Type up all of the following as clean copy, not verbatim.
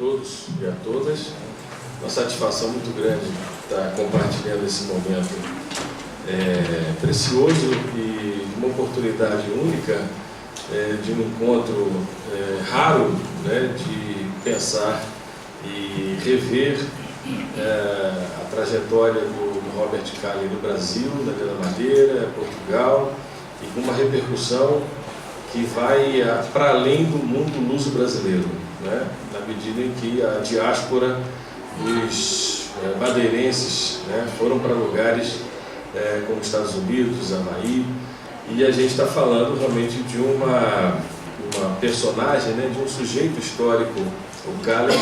todos e a todas. Uma satisfação muito grande estar compartilhando esse momento precioso e uma oportunidade única de um encontro raro, né, de pensar e rever a trajetória do Robert Calley no Brasil, na Vila Madeira, Portugal, e com uma repercussão que vai para além do mundo luso-brasileiro, né, na medida em que a diáspora dos madeirenses, né, foram para lugares como Estados Unidos, Havaí, e a gente está falando realmente de uma personagem, né, de um sujeito histórico, o Calley,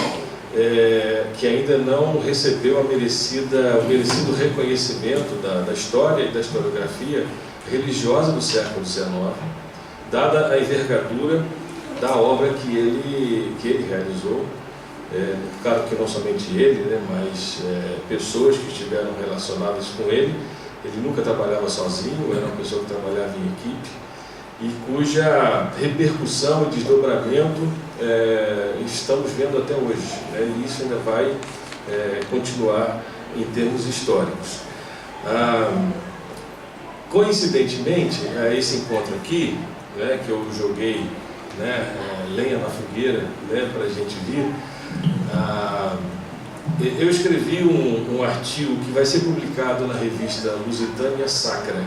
que ainda não recebeu o merecido reconhecimento da história e da historiografia religiosa do século XIX, dada a envergadura da obra que ele realizou. Claro que não somente ele, né, mas pessoas que estiveram relacionadas com ele. Ele nunca trabalhava sozinho, era uma pessoa que trabalhava em equipe, e cuja repercussão e desdobramento estamos vendo até hoje, né, e isso ainda vai continuar em termos históricos. Coincidentemente, esse encontro aqui, né, que eu joguei, né, lenha na fogueira, né, para a gente vir, eu escrevi um artigo que vai ser publicado na revista Lusitânia Sacra,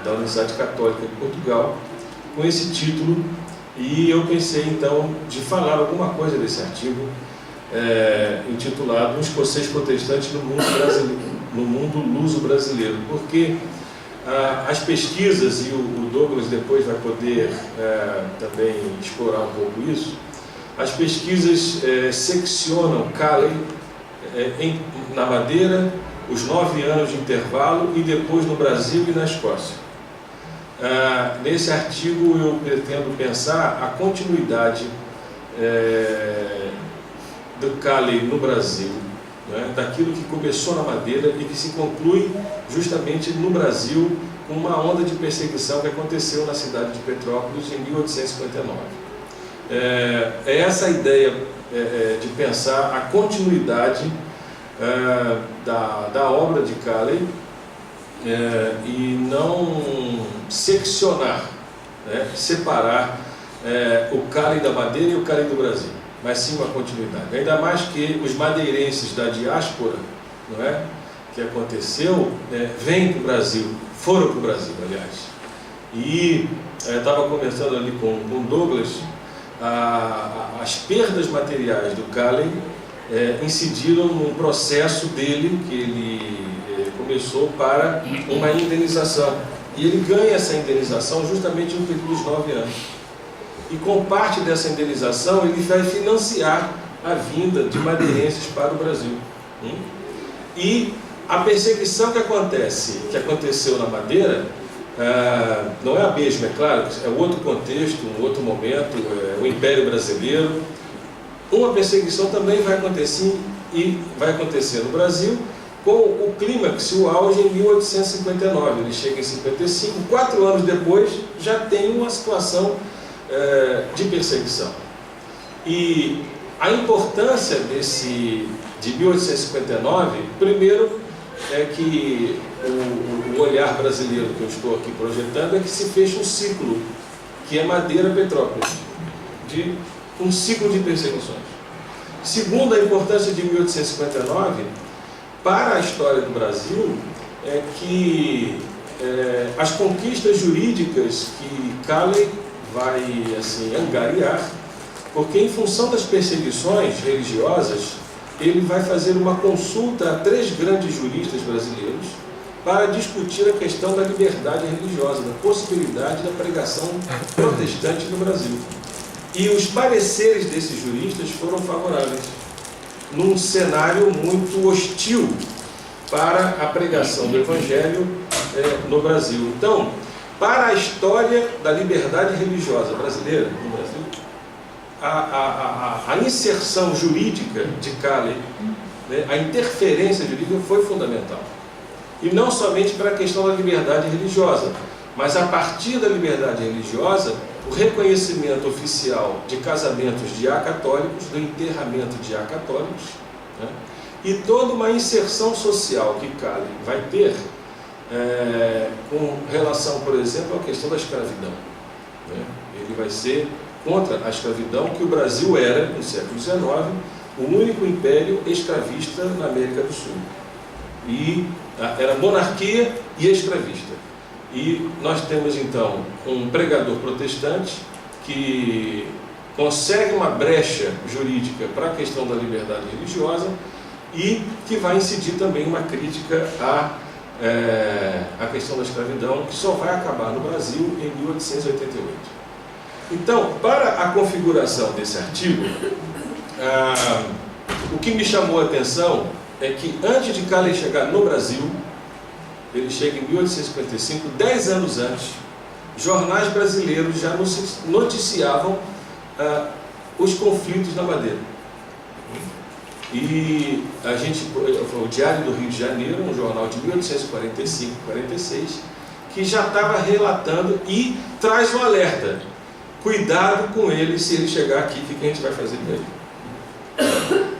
da Universidade Católica de Portugal, com esse título, e eu pensei então de falar alguma coisa desse artigo, intitulado Um Escocês Protestante no Mundo Luso-Brasileiro, porque as pesquisas, e o Douglas depois vai poder também explorar um pouco isso, as pesquisas seccionam Calley na Madeira, os 9 anos de intervalo, e depois no Brasil e na Escócia. Nesse artigo eu pretendo pensar a continuidade do Calley no Brasil, né, daquilo que começou na Madeira e que se conclui justamente no Brasil com uma onda de perseguição que aconteceu na cidade de Petrópolis em 1859. É essa a ideia de pensar a continuidade da obra de Calley e não seccionar, né, separar o Calley da Madeira e o Calley do Brasil, mas sim uma continuidade. Ainda mais que os madeirenses da diáspora, não é, que aconteceu, vêm para o Brasil, foram para o Brasil, aliás. E estava conversando ali com o Douglas, as perdas materiais do Calley incidiram num processo dele, que ele começou para uma indenização. E ele ganha essa indenização justamente no período dos 9 anos. E com parte dessa indenização ele vai financiar a vinda de madeirenses para o Brasil. E a perseguição que aconteceu na Madeira, não é a mesma, é claro, é outro contexto, um outro momento, o Império Brasileiro. Uma perseguição também vai acontecer no Brasil, com o clímax, o auge em 1859. Ele chega em 55, 4 anos depois já tem uma situação de perseguição. E a importância de 1859, primeiro, é que o olhar brasileiro que eu estou aqui projetando é que se fecha um ciclo, que é Madeira-Petrópolis, de um ciclo de perseguições. Segundo, a importância de 1859 para a história do Brasil é que as conquistas jurídicas que Calley vai angariar, porque em função das perseguições religiosas, ele vai fazer uma consulta a 3 grandes juristas brasileiros para discutir a questão da liberdade religiosa, da possibilidade da pregação protestante no Brasil. E os pareceres desses juristas foram favoráveis, num cenário muito hostil para a pregação do Evangelho no Brasil. Então, para a história da liberdade religiosa brasileira no Brasil, a inserção jurídica de Calley, né, a interferência jurídica foi fundamental. E não somente para a questão da liberdade religiosa, mas a partir da liberdade religiosa, o reconhecimento oficial de casamentos de acatólicos, do enterramento de acatólicos, né? E toda uma inserção social que Cali vai ter com relação, por exemplo, à questão da escravidão, né? Ele vai ser contra a escravidão, que o Brasil era, no século XIX, o único império escravista na América do Sul. E era monarquia e escravista. E nós temos, então, um pregador protestante que consegue uma brecha jurídica para a questão da liberdade religiosa e que vai incidir também uma crítica à questão da escravidão, que só vai acabar no Brasil em 1888. Então, para a configuração desse artigo, o que me chamou a atenção é que antes de Cali chegar no Brasil, ele chega em 1855, 10 anos antes, jornais brasileiros já noticiavam os conflitos na Madeira. E o Diário do Rio de Janeiro, um jornal de 1845-46, que já estava relatando e traz um alerta: cuidado com ele, se ele chegar aqui, o que a gente vai fazer com ele?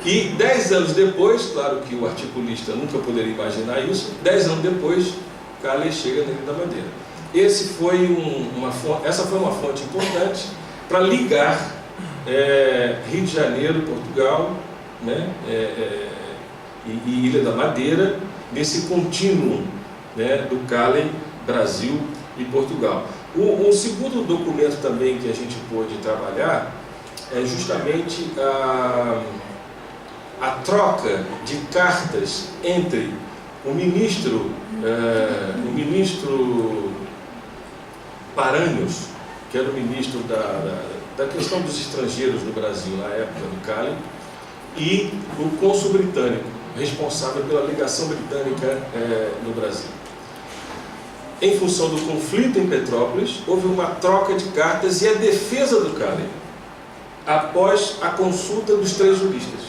E 10 anos depois, claro que o articulista nunca poderia imaginar isso, 10 anos depois, Cali chega na Ilha da Madeira. Essa foi uma fonte importante para ligar Rio de Janeiro, Portugal, né, e Ilha da Madeira, nesse contínuo, né, do Cali, Brasil e Portugal. Um segundo documento também que a gente pôde trabalhar é justamente a troca de cartas entre o ministro Paranhos, que era o ministro da questão dos estrangeiros no Brasil na época do Cali, e o cônsul britânico, responsável pela legação britânica no Brasil. Em função do conflito em Petrópolis, houve uma troca de cartas e a defesa do Cali, após a consulta dos 3 juristas.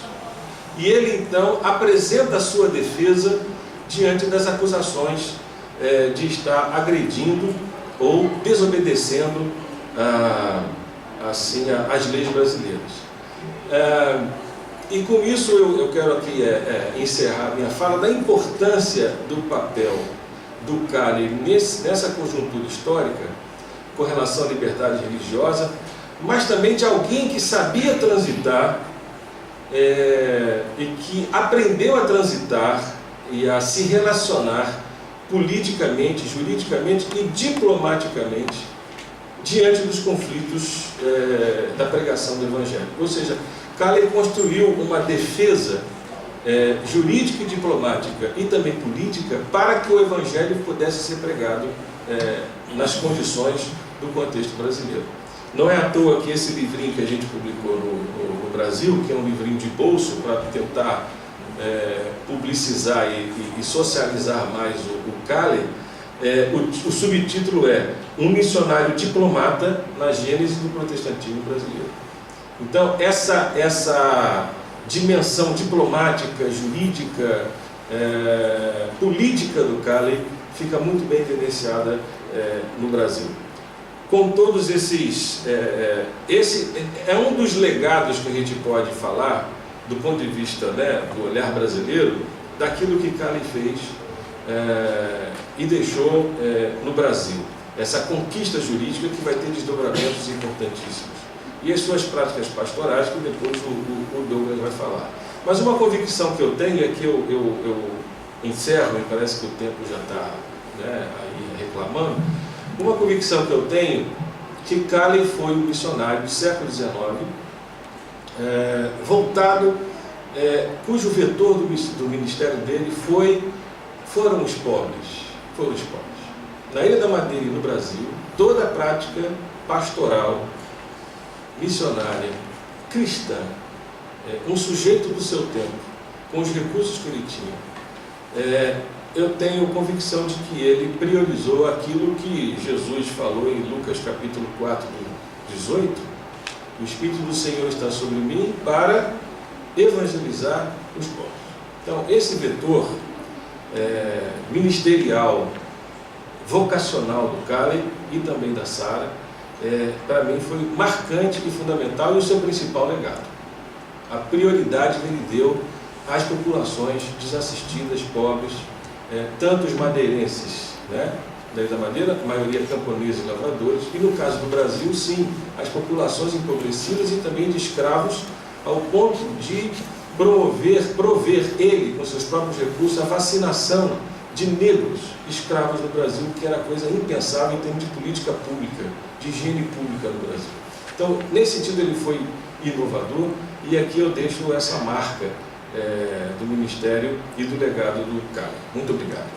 E ele, então, apresenta a sua defesa diante das acusações de estar agredindo ou desobedecendo as leis brasileiras. E com isso eu quero aqui encerrar minha fala da importância do papel do Cali nessa conjuntura histórica com relação à liberdade religiosa, mas também de alguém que sabia transitar e que aprendeu a transitar e a se relacionar politicamente, juridicamente e diplomaticamente diante dos conflitos da pregação do Evangelho. Ou seja, Cali construiu uma defesa jurídica e diplomática e também política para que o Evangelho pudesse ser pregado nas condições do contexto brasileiro. Não é à toa que esse livrinho que a gente publicou no Brasil, que é um livrinho de bolso para tentar publicizar e socializar mais o Cali, o subtítulo é Um Missionário Diplomata na Gênese do Protestantismo Brasileiro. Então, essa dimensão diplomática, jurídica, política do Cali fica muito bem evidenciada no Brasil. Com todos esses... esse é um dos legados que a gente pode falar, do ponto de vista, né, do olhar brasileiro, daquilo que Cali fez e deixou no Brasil. Essa conquista jurídica que vai ter desdobramentos importantíssimos. E as suas práticas pastorais, que depois o Douglas vai falar. Mas uma convicção que eu tenho é que eu encerro, me parece que o tempo já está, né, aí reclamando. Uma convicção que eu tenho, que Cali foi um missionário do século XIX, voltado, cujo vetor do ministério dele foram os pobres. Na Ilha da Madeira e no Brasil, toda a prática pastoral, missionária, cristã, um sujeito do seu tempo, com os recursos que ele tinha, eu tenho convicção de que ele priorizou aquilo que Jesus falou em Lucas capítulo 4, 18, o Espírito do Senhor está sobre mim para evangelizar os povos. Então, esse vetor ministerial, vocacional do Cali e também da Sara, para mim foi marcante e fundamental, e o seu principal legado. A prioridade que ele deu às populações desassistidas, pobres, tanto os madeirenses, né, da Ilha da Madeira, a maioria camponeses e lavradores, e no caso do Brasil, sim, as populações empobrecidas e também de escravos, ao ponto de prover ele, com seus próprios recursos, a vacinação de negros escravos no Brasil, que era coisa impensável em termos de política pública, de higiene pública no Brasil. Então, nesse sentido, ele foi inovador, e aqui eu deixo essa marca do Ministério e do legado do Cali. Muito obrigado.